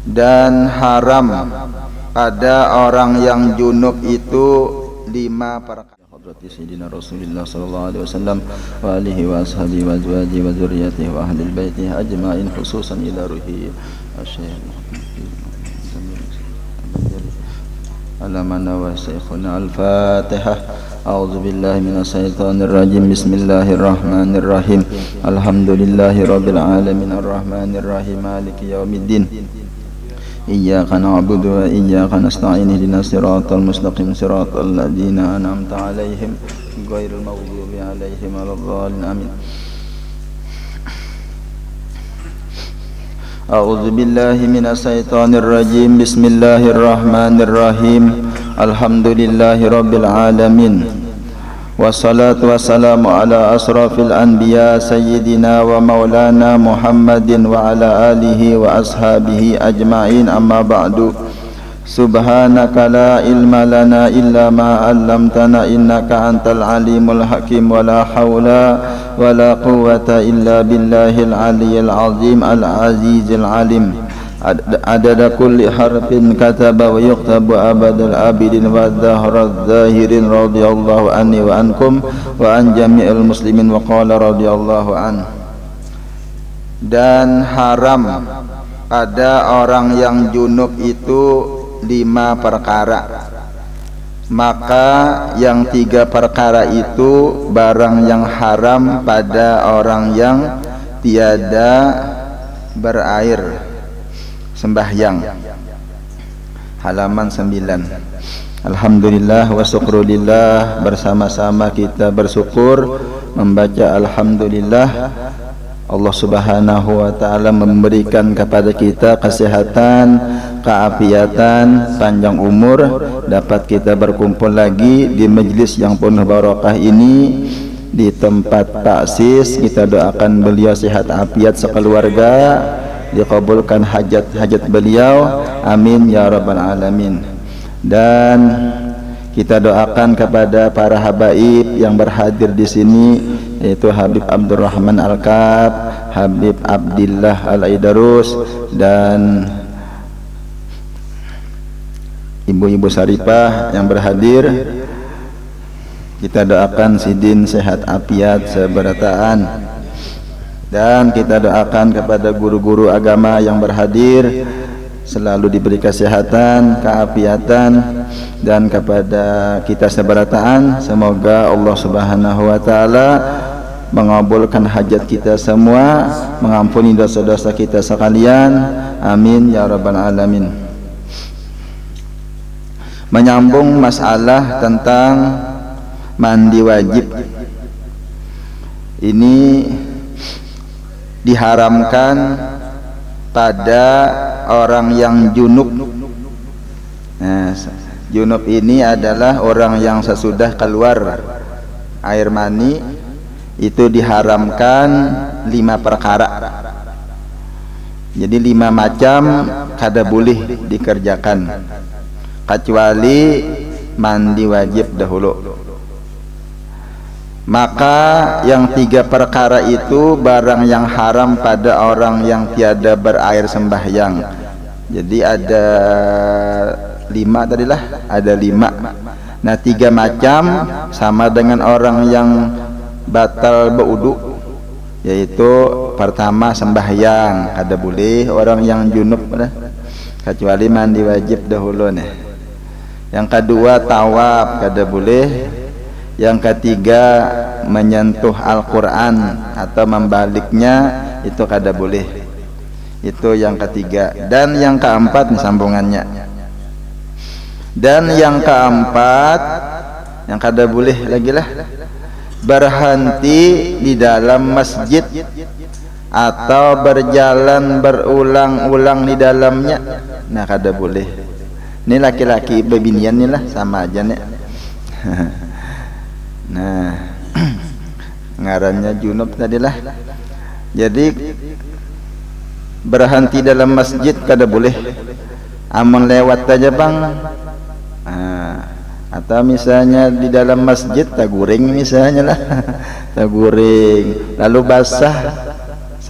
Dan haram pada orang yang junub itu 5 perkara. Hadrati Sayyidina Rasulullah sallallahu alaihi wasallam wa alihi wa ashabihi wa azwajihi wa dzurriyyatihi wa ahli baitihi ajma'in, khususan ila ruhi asy-syekh alamana wa syekhuna al-fatihah. A'udzu billahi minasy syaithanir rajim. Bismillahirrahmanirrahim. Alhamdulillahirabbil alamin arrahmanir rahim maliki yaumiddin. Iyyaka na'budu wa iyyaka nasta'in ihdinas siratal mustaqim siratal ladzina an'amta 'alaihim ghairil maghdubi 'alaihim waladdallin amin. A'udzu billahi minasy syaithanir rajim. Bismillahirrahmanirrahim. Alhamdulillahirabbil alamin. Wassalatu wassalamu ala asrafil anbiya sayyidina wa maulana Muhammadin wa ala alihi wa ashabihi ajma'in, amma ba'du. Subhanaka la ilma lana illa ma 'allamtana innaka antal alimul hakim wa la haula wa la quwwata illa billahil aliyyil azim al azizil alim. Adada kulli harfin kataba wa yuktabu abadal abidin wa dhahra dhahirin radiyallahu anni wa ankum wa an jami'il muslimin wa qala radiyallahu an. Dan haram pada orang yang junub itu 5 perkara. Maka yang 3 perkara itu barang yang haram pada orang yang tiada berair sembahyang. Halaman 9. Alhamdulillah wa syukrulillah. Bersama-sama kita bersyukur membaca alhamdulillah. Allah Subhanahu wa taala memberikan kepada kita kesehatan, keafiatan, panjang umur, dapat kita berkumpul lagi di majlis yang penuh barakah ini, di tempat taksis. Kita doakan beliau sehat afiat sekeluarga, dikabulkan hajat-hajat beliau, amin ya rabbal alamin. Dan kita doakan kepada para habaib yang berhadir di sini, yaitu Habib Abdurrahman Al-Kab, Habib Abdillah Al-Aidarus, dan ibu-ibu Saripah yang berhadir. Kita doakan Sidin sehat afiat seberataan. Dan kita doakan kepada guru-guru agama yang berhadir selalu diberi kesehatan, keafiatan, dan kepada kita seberataan semoga Allah Subhanahu wa taala mengabulkan hajat kita semua, mengampuni dosa-dosa kita sekalian, amin ya rabbal alamin. Menyambung masalah tentang mandi wajib ini diharamkan pada orang yang junub. Nah, junub ini adalah orang yang sesudah keluar air mani, itu diharamkan 5 perkara. Jadi 5 macam kada boleh dikerjakan kecuali mandi wajib dahulu. Maka yang 3 perkara itu barang yang haram pada orang yang tiada berair sembahyang. Jadi ada 5 tadilah, ada 5. Nah 3 macam sama dengan orang yang batal berwudu, yaitu pertama sembahyang kada boleh orang yang junub lah, kecuali mandi wajib dahulu nih. Yang kedua tawaf kada boleh. Yang ketiga menyentuh Al-Quran atau membaliknya itu kada boleh. Itu yang ketiga. Dan yang keempat nih sambungannya. Dan yang keempat yang kada boleh lagi lah, berhenti di dalam masjid atau berjalan berulang-ulang di dalamnya. Nah kada boleh. Ini laki-laki bebinian nih lah, sama aja nih. Nah ngarannya junub tadilah. Jadi berhenti dalam masjid kada boleh, amun lewat aja bang. Atau misalnya di dalam masjid taguring misalnya lah, taguring lalu basah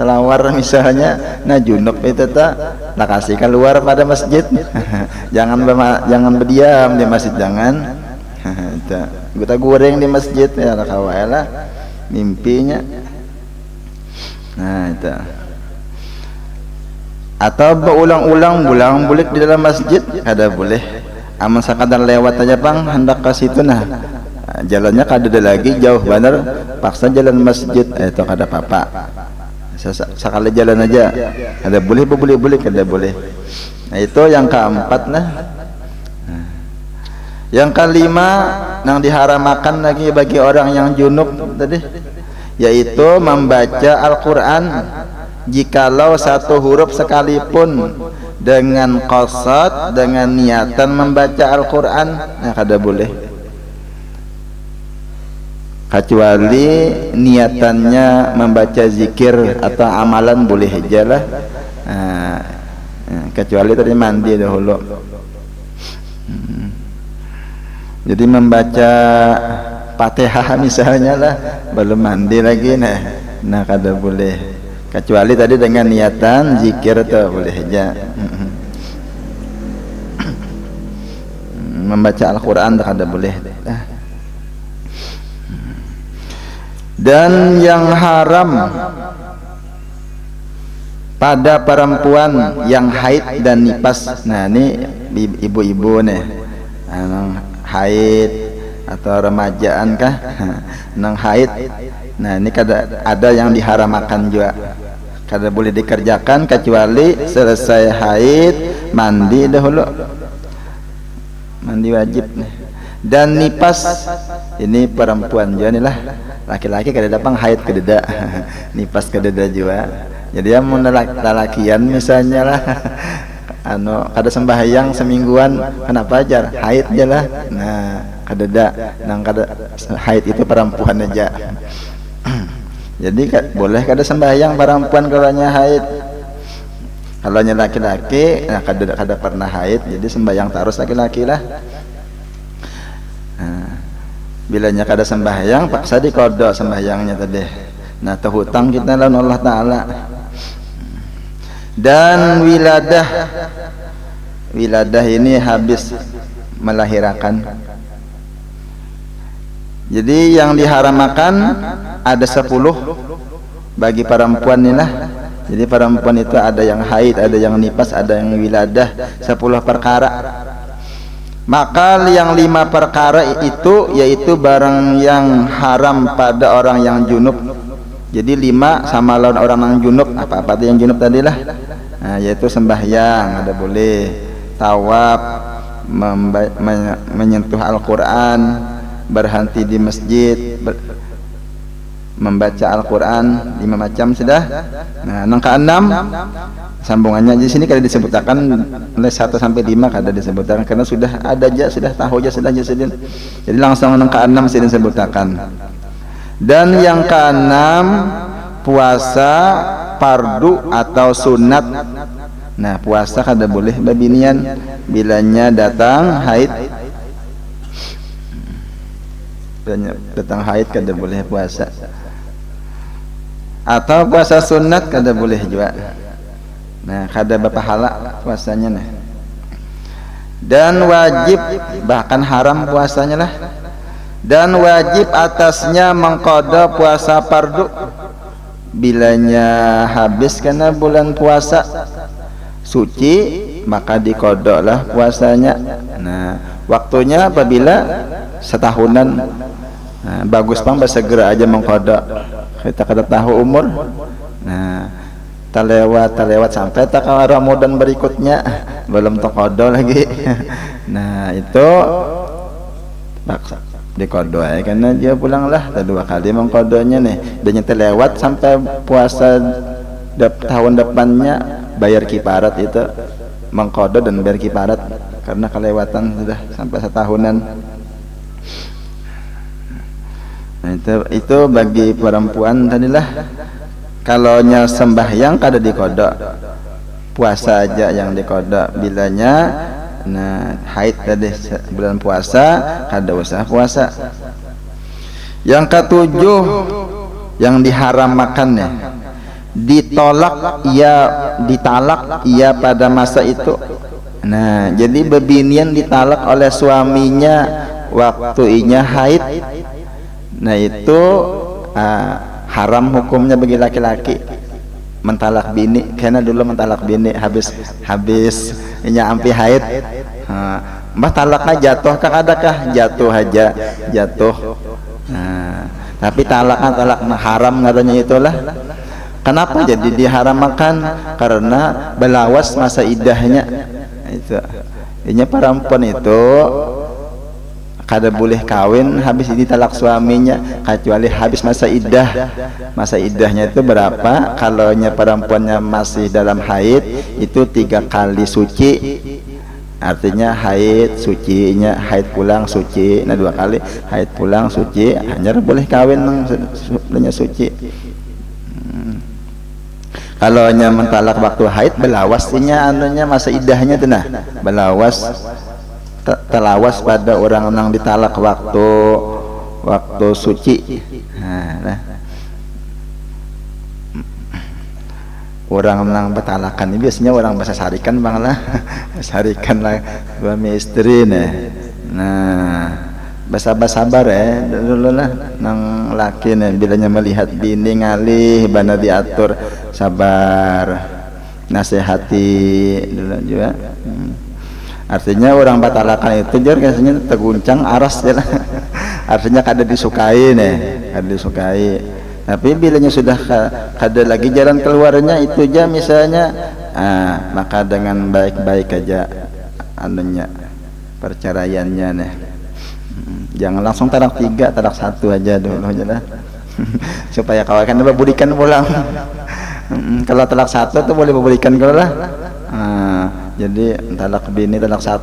selawar misalnya, nah junub itu tak lah kasih keluar pada masjid. jangan berdiam di masjid, jangan. Kita goreng di masjid ya lah kawalah mimpinya. Nah itu. Atau berulang-ulang boleh di dalam masjid, ada boleh. Aman sekadar lewat aja bang, hendak ke situ nah. Jalannya kada lagi jauh bener, paksa jalan masjid itu kada apa-apa. Sekali jalan aja, ada boleh kada boleh. Nah itu yang keempat nah. Yang kelima yang diharamakan lagi bagi orang yang junub tadi, yaitu membaca Al-Quran jikalau satu huruf sekalipun dengan qasad, dengan niatan membaca Al-Quran, nah kada boleh, kecuali niatannya membaca zikir atau amalan boleh aja lah. Kecuali tadi mandi dahulu. Jadi membaca Fatihah misalnya lah belum mandi lagi, nah kada boleh, kecuali tadi dengan niatan zikir tuh boleh aja. Membaca Al-Quran kada boleh. Dan yang haram pada perempuan yang haid dan nifas. Nah ini ibu-ibu nih, haid atau remajaan kah, nang haid. Nah ini ada yang diharamakan juga, kada boleh dikerjakan kecuali selesai haid mandi dahulu, mandi wajib. Dan nifas ini perempuan juga nih lah, laki-laki kada dapat haid kededa, nifas kededa juga. Jadi ya mau lalakian misalnya lah, kada sembahyang semingguan, kenapa aja haid aja lah. Nah kadeda, nang kada haid itu perempuan aja. Jadi boleh kada sembahyang perempuan kalau nya haid. Kalau nya laki-laki, nah kada pernah haid, jadi sembahyang terus laki-laki lah. Bilanya kada sembahyang, paksa dikodok sembahyangnya tadi. Nah terhutang kita lawan Allah Ta'ala. Dan wiladah ini habis melahirkan. Jadi yang diharamakan ada 10 bagi perempuan ini lah. Jadi perempuan itu ada yang haid, ada yang nifas, ada yang wiladah, 10 perkara. Maka yang 5 perkara itu yaitu barang yang haram pada orang yang junub. Jadi 5 sama lawan orang yang junub. Apa-apa yang junub tadi lah. Nah, yaitu sembahyang ada boleh, tawaf, menyentuh Al-Quran, berhenti di masjid, membaca Al-Quran 5 macam sudah. Nah, yang ke-6 sambungannya di sini kada disebutkan oleh 1 sampai 5 kada disebutkan karena sudah ada aja, sudah tahu aja sudah jadi langsung yang ke-6 sudah disebutkan. Dan yang ke-6 puasa fardu atau sunat. Nah puasa kada boleh babinian bilanya datang haid, datang haid kada boleh puasa, atau puasa sunat kada boleh juga. Nah kada berpahala puasanya nah. Dan wajib bahkan haram puasanya lah. Dan wajib atasnya mengqada puasa fardu bilanya habis karena bulan puasa suci maka dikodoklah puasanya. Nah waktunya apabila setahunan. Nah, bagus bang bersegera aja mengkodok, kita kada tahu umur. Nah terlewat sampai tak ke Ramadan berikutnya belum terkodok lagi. Nah itu paksa dikodok ya, karena dia pulanglah 2 kali mengkodoknya nih. Dan terlewat sampai puasa tahun depannya bayar kiparat itu, mengkodok dan bayar kiparat karena kelewatan sudah sampai setahunan. Nah, itu bagi perempuan tadilah. Kalau nya sembahyang kada dikodok, puasa aja yang dikodok bilanya. Nah haid tadi bulan puasa kada usah puasa. Yang ke-7 yang diharamkan ya, ditolak ia, ditalak ia pada masa itu. Nah, jadi bebinian ditalak oleh suaminya waktu inya haid. Nah, itu haram hukumnya bagi laki-laki mentalak bini, karena dulu mentalak bini habis inya ampi haid. Mbah talaknya jatuh kah, adakah jatuh aja jatuh. Tapi talaknya talak haram katanya itulah. Kenapa jadi diharamkan? Karena belawas masa idahnya. Itu inya perempuan itu kada boleh kawin habis ditalak suaminya kecuali habis masa iddah. Masa iddahnya itu berapa? Kalau perempuannya masih dalam haid itu 3 kali suci, artinya haid suci, haid pulang suci. Nah 2 kali haid pulang suci, hanya boleh kawin nang suci. Kalau mentalak waktu haid belawas anunya masa iddahnya tuh, nah belawas telawas pada orang yang ditalak waktu suci. Nah, orang yang bertalakan ini biasanya orang bahasa sarikan bang lah, sarikan lah suami istri nih. Nah, sabar ya dulu lah nang laki nih bilanya melihat bini ngalih bana diatur, sabar nasihati dulu juga. Artinya orang batalakan itu biasanya terguncang aras ya. Artinya kada disukai nih, kada disukai. Tapi bilanya sudah kada lagi jalan keluarnya itu aja misalnya, maka dengan baik-baik aja anunya perceraiannya nih. Jangan langsung talak 3, talak 1 aja dulu aja lah. Supaya kawan berikan pulang. Kalau talak 1 tuh boleh berikan kalau lah. Jadi talak bini talak 1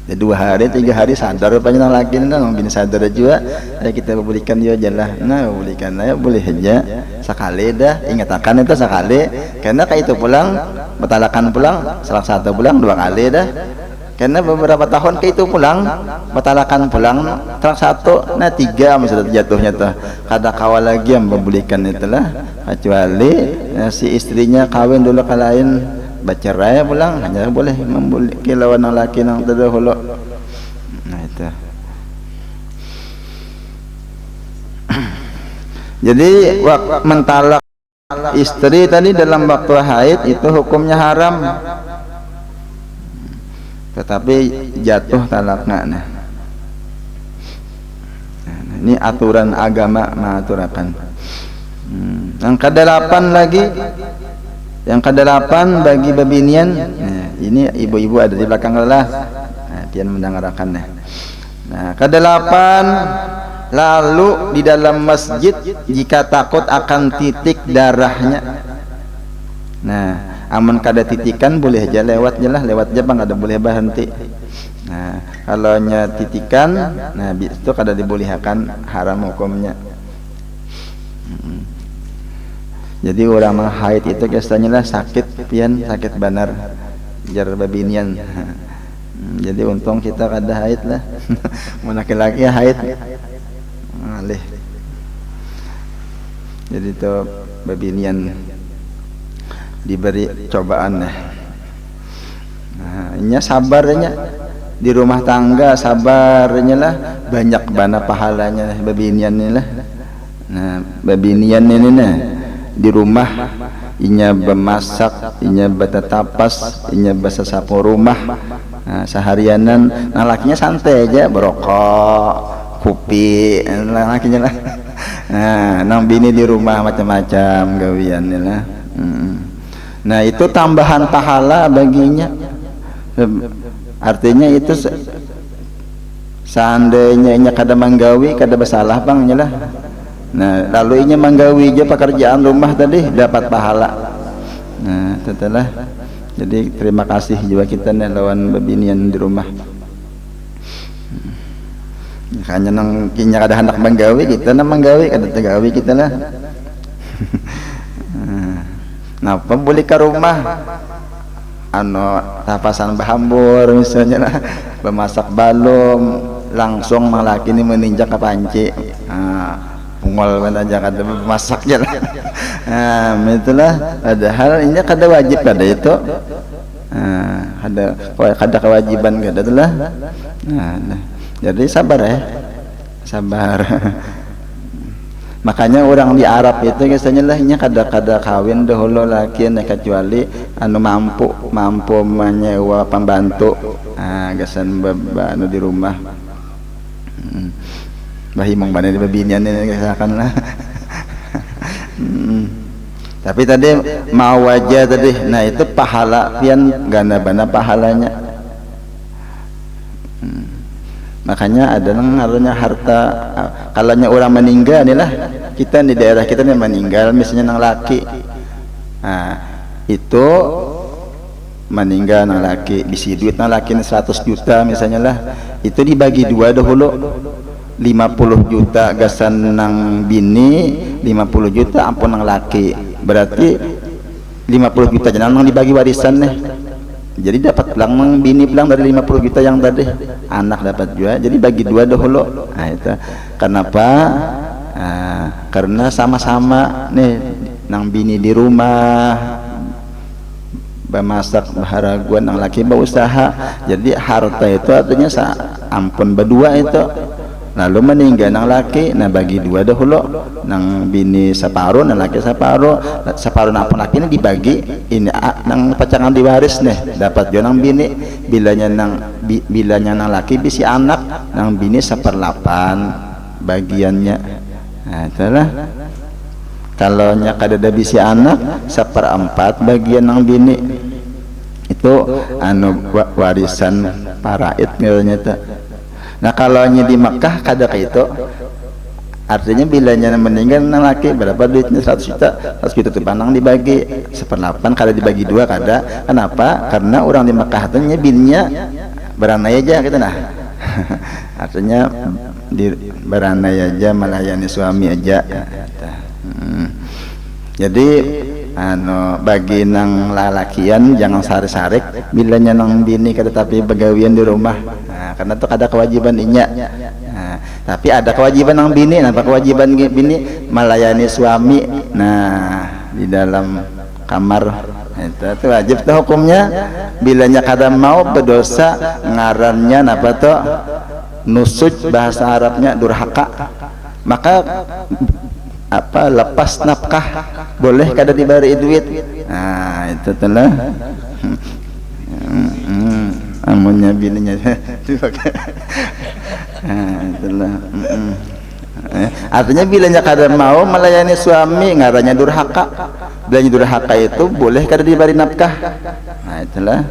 ya 2 hari 3 hari sadar rupanya laki nang bini sadar juga ya kita berikan dia aja lah. Nah berikan aja boleh aja sekali dah, ingatkan itu sekali, karena kayak itu pulang betalakan pulang salah 1 pulang 2 kali dah, karena beberapa tahun kayak itu pulang betalakan pulang talak 1, nah 3 misalnya jatuhnya tuh kada kawal lagi yang membelikan itulah, kecuali si istrinya kawin dulu ke lain bercerai pulang, hanya boleh membuli kilauan laki yang terdahulu. Nah itu. Jadi mentalak istri tadi dalam waktu haid itu hukumnya haram, tetapi jatuh talaknya. Nah, ini aturan agama mengaturakan. Yang ke-8 lagi, yang ke-8 bagi babinian. Nah, ini ibu-ibu ada di belakang lelah. Nah, pian mendengarkan. Nah, ke-8 lalu di dalam masjid jika takut akan titik darahnya. Nah, aman kada titikan boleh aja lewat jelah, lewat aja bang, ada boleh berhenti. Nah, kalau titikan, nah itu kada dibolehkan, haram hukumnya. Jadi orang haid itu biasanya lah sakit pian, sakit benar jar babinian. Jadi untung kita kada haid lah. Mun laki-laki haid alih. Jadi itu babinian diberi cobaan nah. Nya sabarnya di rumah tangga, sabarnya lah banyak bana pahalanya babinian ini lah. Nah, babinian ini nah di rumah inya bemasak, inya betetapas, inya besasapu rumah, nah, seharianan. Nah lakinya santai aja berokok, kopi, lakinya lah. Nah, nang bini di rumah macam-macam gawian lah. Nah itu tambahan pahala baginya. Artinya itu seandainya inya kada manggawi kada bersalah bang lah. Nah lalu inya manggawi aja pekerjaan rumah tadi dapat pahala. Nah setelah jadi terima kasih juga kita nih lawan babinian di rumah. Makanya nang kinya kada hendak manggawi kita nang manggawi kada tegawi kita lah. Nah pembuli ke rumah tapasan bahambur misalnya lah, bemasak balum langsung malaki ini meninjak ke panci. Nah, pungol mana aja kada masaknya lah. Nah, itulah padahal ini kada wajib kada itu. Kada kewajiban kada itulah. Jadi sabar ya. Sabar. Makanya orang di Arab itu biasanya lahnya kada kawin dahulu laki kecuali anu mampu menyewa pembantu. Gasan anu di rumah. Bahimong bana di babinian ini kasakan lah. Tapi tadi mau aja tadi. Nah itu pahala pian gana bana pahalanya. Makanya ada ngaruhnya harta. Kalanya orang meninggal inilah kita di daerah kita nih meninggal misalnya nang laki. Nah, itu meninggal nang laki bisi duit nang laki 100 juta misalnya lah. Itu dibagi dua dahulu. 50 juta gasan nang bini, 50 juta ampun nang laki. Berarti 50 juta jangan nang dibagi warisan nih. Jadi dapat pulang nang bini pulang dari 50 juta yang tadi. Anak dapat juga. Jadi bagi dua dahulu. Nah itu. Kenapa? Karena sama-sama nih nang bini di rumah bemasak baharaguan nang laki berusaha. Jadi harta itu artinya ampun berdua itu. Lalu meninggal nang laki, nah bagi dua dahulu, nang bini separuh, nang laki separuh nang laki ini dibagi, ini nang pacangan diwaris nih, dapat juga nang bini, bilanya nang laki bisi anak, nang bini 1/8 bagiannya. Nah itulah. Kalau nya kada ada bisi anak 1/4 bagian nang bini. Itu anu warisan paraid ngaranya itu. Nah kalau nya di Mekah kada kayak itu, artinya bilanya meninggal nang laki berapa duitnya 100 juta, 100 juta itu panang dibagi 1/8 kada dibagi dua kada. Kenapa? Karena orang di Mekah itu nya binnya beranai aja gitu nah. Artinya beranai aja melayani suami aja. Jadi bagi nang lalakian jangan sarik-sarik bilanya nang bini kada tapi begawian di rumah. Karena itu ada kewajiban inya. Tapi ada kewajiban nang bini. Apa kewajiban bini? Melayani suami. Nah di dalam kamar itu wajib tuh hukumnya. Bilanya kada mau berdosa ngarannya apa tuh nusuj, bahasa Arabnya durhaka. Maka lepas nafkah boleh kada diberi duit. Nah itu telah amunnya bininya itulah. Artinya bilanya kada mau melayani suami ngarannya durhaka. Bilanya durhaka itu boleh kada diberi nafkah. Nah itulah.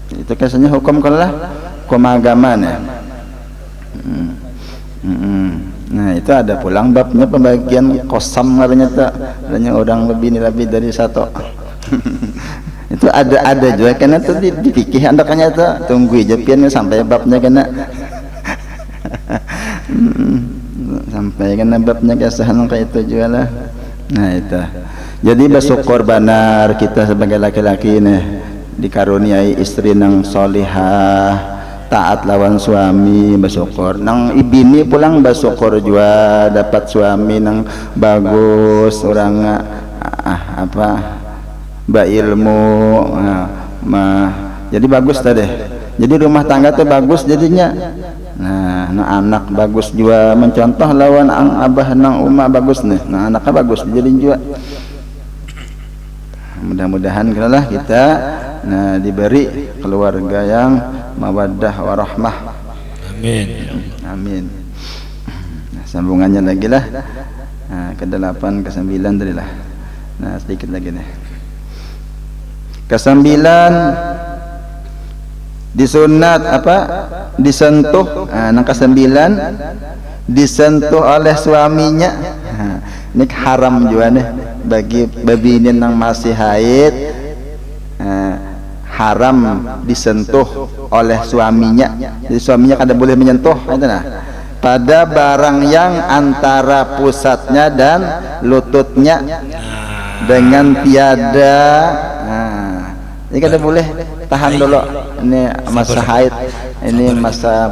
Itu kasanya hukum kalah hukum agama nih. Nah itu ada pulang babnya pembagian kosam ngarannya tak. Adanya orang lebih dari satu. Itu ada juga karena itu dipikir andakannya itu tunggu aja pian sampai babnya kena sampai kena babnya kesahan kayak itu juga lah. Nah itu jadi bersyukur benar kita sebagai laki-laki nih dikaruniai istri nang solihah taat lawan suami, bersyukur nang ibini pulang bersyukur juga dapat suami nang bagus orang ilmu jadi bagus tadi. Jadi rumah tangga tuh bagus jadinya. Nah anak bagus juga mencontoh lawan abah nang umah bagus nih. Nah anaknya bagus jadi juga. Mudah-mudahan kita diberi keluarga yang mawaddah warahmah. Amin. Amin. Nah, sambungannya lagi lah. Ke-8 ke-9 tadi lah. Nah sedikit lagi nih. Ke-9 disunat disentuh. Nang ke-9 disentuh oleh suaminya. Ini haram juga nih bagi babini nang masih haid. Haram disentuh oleh suaminya. Jadi suaminya kada boleh menyentuh itu nah. Pada barang yang antara pusatnya dan lututnya dengan tiada. Ini kada boleh tahan dulu. Ini masa haid. Ini masa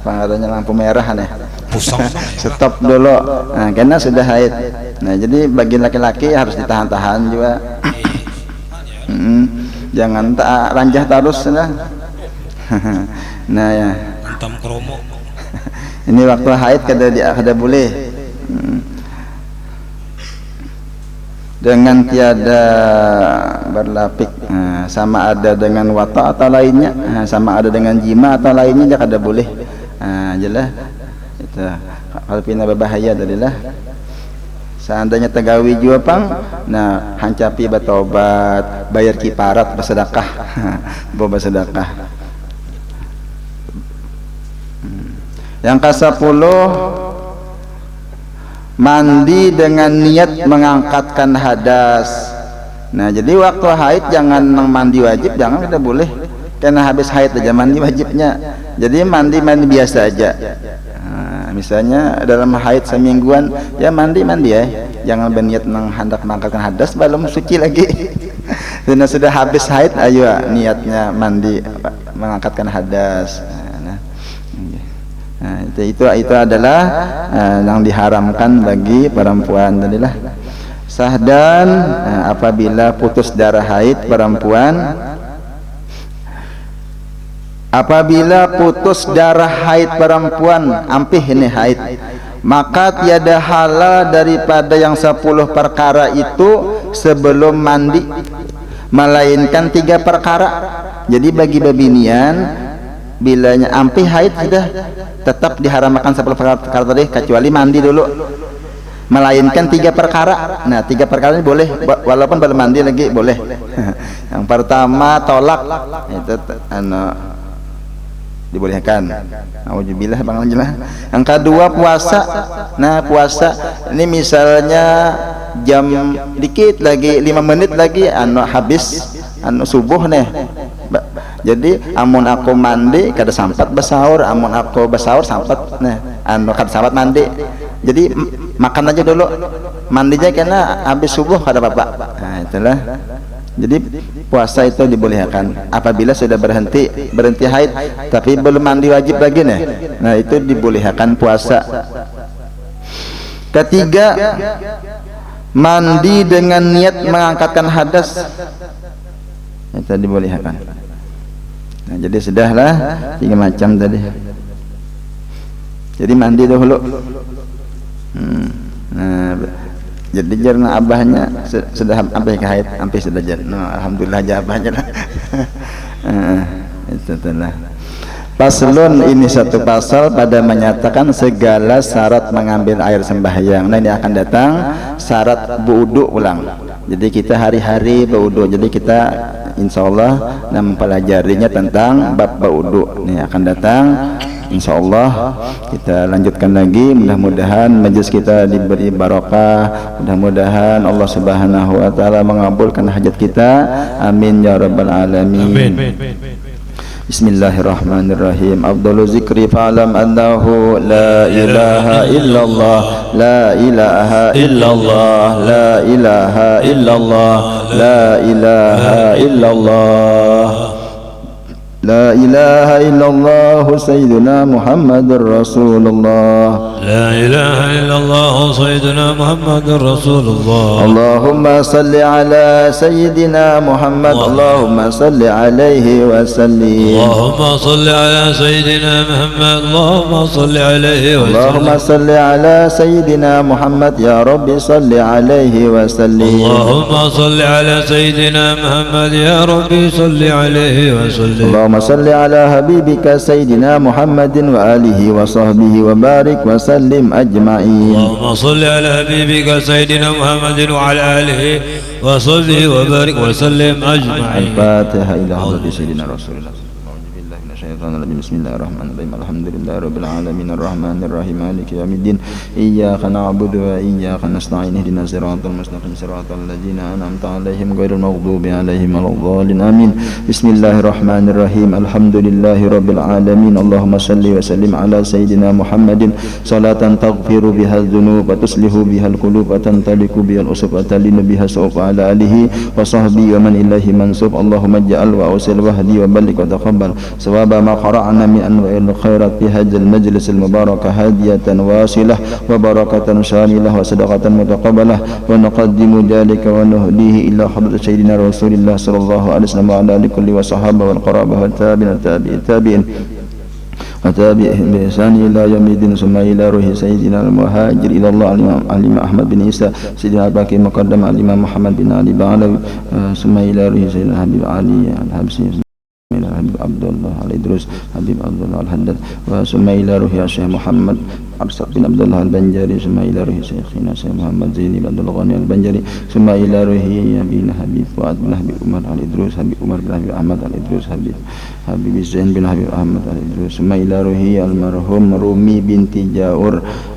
pengaruhnya lampu merah nih. Pusing Stop dulu. Nah, karena sudah haid. Nah, jadi bagi laki-laki harus ditahan-tahan juga. Jangan ranjah terus lah. Nah ya. Antam kromo. Ini waktu haid kada boleh. Dengan tiada berlapik, sama ada dengan wata atau lainnya, sama ada dengan jima atau lainnya, dia kada boleh. Jelas itu kalau pina berbahaya tadilah. Seandainya tegawi jua pang, nah hancapi batobat, bayar kiparat, bersedekah, bersedekah. Yang ke-10, mandi dengan niat mengangkatkan hadas. Nah, jadi waktu haid jangan mandi wajib, jangan, tidak boleh. Karena habis haid aja mandi wajibnya. Jadi mandi biasa aja. Nah, misalnya dalam haid semingguan, ya mandi ya. Jangan berniat hendak mengangkatkan hadas belum suci lagi. Karena sudah habis haid, ayo niatnya mandi mengangkatkan hadas. Nah, itu adalah yang diharamkan bagi perempuan tadilah. Sahdan, apabila putus darah haid perempuan, apabila putus darah haid perempuan, ampih ini haid, maka tiada halal daripada yang 10 perkara itu sebelum mandi, melainkan 3 perkara. Jadi bagi babinian, bilanya ampih haid sudah tetap diharamkan 10 perkara tadi, kecuali mandi dulu, melainkan 3 perkara. Nah, 3 perkara ini boleh walaupun belum mandi lagi boleh. Yang pertama tolak, itu dibolehkan. Auzubillah bang jelas. Yang kedua puasa. Nah, puasa ini misalnya jam dikit lagi, 5 menit lagi habis subuh nih. Jadi amun aku mandi kada sampat besaur, amun aku besaur sampat kada sampat mandi. Jadi makan aja dulu, mandinya karena habis subuh kada apa-apa. Nah, itulah. Jadi puasa itu dibolehkan apabila sudah berhenti haid tapi belum mandi wajib lagi nih. Nah, itu dibolehkan puasa. Ketiga, mandi dengan niat mengangkatkan hadas. Itu dibolehkan. Nah, jadi sudahlah 3 macam tadi. Jadi mandi dahulu. Nah, jadi jarang abahnya sudah sampai ke haid, sampai sudah jar. Nah, alhamdulillah aja abahnya lah. Itu adalah Paslun, ini satu pasal pada menyatakan segala syarat mengambil air sembahyang. Nah, ini akan datang syarat wudu ulang. Jadi kita hari-hari berwudu. Jadi kita insyaallah mempelajarinya tentang bab wudu. Ini akan datang insyaallah. Kita lanjutkan lagi. Mudah-mudahan majelis kita diberi barokah. Mudah-mudahan Allah Subhanahu wa taala mengabulkan hajat kita. Amin ya rabbal alamin. Amin. Bismillahirrahmanirrahim. Afdalu zikri fa'lam annahu la ilaha illallah, la ilaha illallah, la ilaha illallah, la ilaha illallah, la ilaha illallah sayyidina Muhammadur Rasulullah, la ilaha illallah sayyidina Muhammadur Rasulullah. Allahumma salli ala sayyidina Muhammad, Allahumma salli alaihi wa sallim, Allahumma salli ala sayyidina Muhammad, Allahumma salli alaihi wa sallim, Allahumma salli ala sayyidina Muhammad, ya Rabbi salli alaihi wa sallim, Allahumma salli ala sayyidina Muhammad, ya Rabbi salli alaihi wa sallim, Allahumma salli ala habibika sayyidina Muhammadin wa alihi wa sahbihi wa barik wa sallim ajma'in. Allahumma salli ala habibika sayyidina Muhammadin wa ala alihi wa sahbihi wa barik wa sallim ajma'in. Al-Fatiha ila hadrati sayyidina Rasulullah. Bismillahirrahmanirrahim. Alhamdulillahirabbil alamin arrahmanir rahim maliki yaumiddin. Iyyaka na'budu wa iyyaka nasta'in. Ihdinas siratal mustaqim siratal ladzina an'amta 'alaihim ghairil maghdubi 'alaihim waladdallin. Amin. Bismillahirrahmanirrahim. Alhamdulillahirabbil alamin. Allahumma shalli wa sallim ala sayyidina Muhammadin salatan taghfiru biha dzunub wa tuslihu biha alqulub wa tantaliku biha al-usub wa talinu biha su'ub ala alihi wa sahbihi wa man ilaihi mansub. Allahumma ij'al wa usil wahdi wa balligh wa taqabbal sawaba ما قرأنا من أنواع الخيرات في هذا المجلس المبارك هادية واصلة وبركة شاملة وصدقة متقبلة، ونقدم ذلك ونهديه إلى حضرة سيدنا رسول الله صلى الله عليه وسلم وعلى آله كل وصحابه والقرابة والتابعين وتابعهم بإحسان إلى يوم الدين، ثم إلى روح سيدنا المهاجر إلى الله الإمام أحمد بن عيسى سيدنا الباقي مقدم الإمام محمد بن علي بعلوي، ثم إلى روح سيدنا الحبيب علي الحبسي، حبيب عبد الله الإدريس، حبيب عبد الله الحداد، ثم إلى روح الشيخ محمد أرسل بن عبد الله البنجري، ثم إلى روح شيخنا الشيخ محمد زين بن عبد الغني البنجري، ثم إلى روح أبينا حبيب فؤاد بن حبيب عمر الإدريس، حبيب عمر بن حبيب أحمد الإدريس، حبيب زين بن حبيب أحمد الإدريس، ثم إلى روح المرحوم رومي بنت جاور،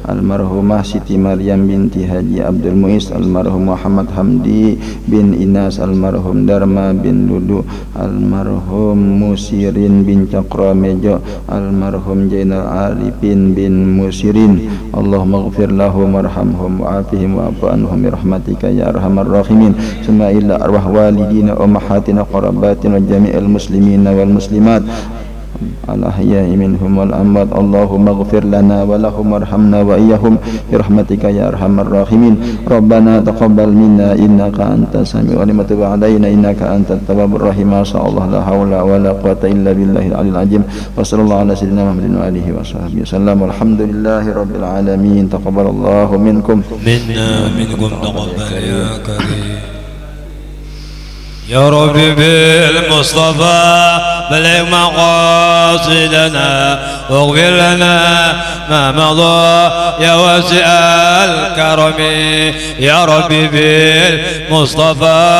المرحومة سيتي مريم بنت حاجي عبد المعيز، المرحوم محمد حمدي بن إناس، المرحوم دارما بن لودو، المرحوم musirin bin Cakramejo, almarhum Jainal Arifin bin Musirin. Allahumma ghfir lahum warhamhum wa'afihim wa'afu anhum birahmatika ya arhamar rahimin. Summa ila arwah walidina wa ummahatina qarabatina wa jami'il muslimina wal muslimat al-ahya'i minhum wal amwat. Allahumma ghfir lana wa lahum warhamna wa iyyahum birahmatika ya arhamar rahimin. Rabbana taqabbal minna innaka antas samiul alim wa tub 'alaina innaka antat tawwabur rahim. Masyaallah la haula wa la quwwata illa billahil aliyil azim. Wa sallallahu ala sayyidina Muhammadin wa alihi wa sahbihi wasallam. Walhamdulillahi rabbil alamin. Taqabbalallahu minkum minna minkum taqabbal ya karim. يا ربي بالمصطفى بلغ مقاصدنا واغفر لنا ما مضى يا واسع الكرم. يا ربي بالمصطفى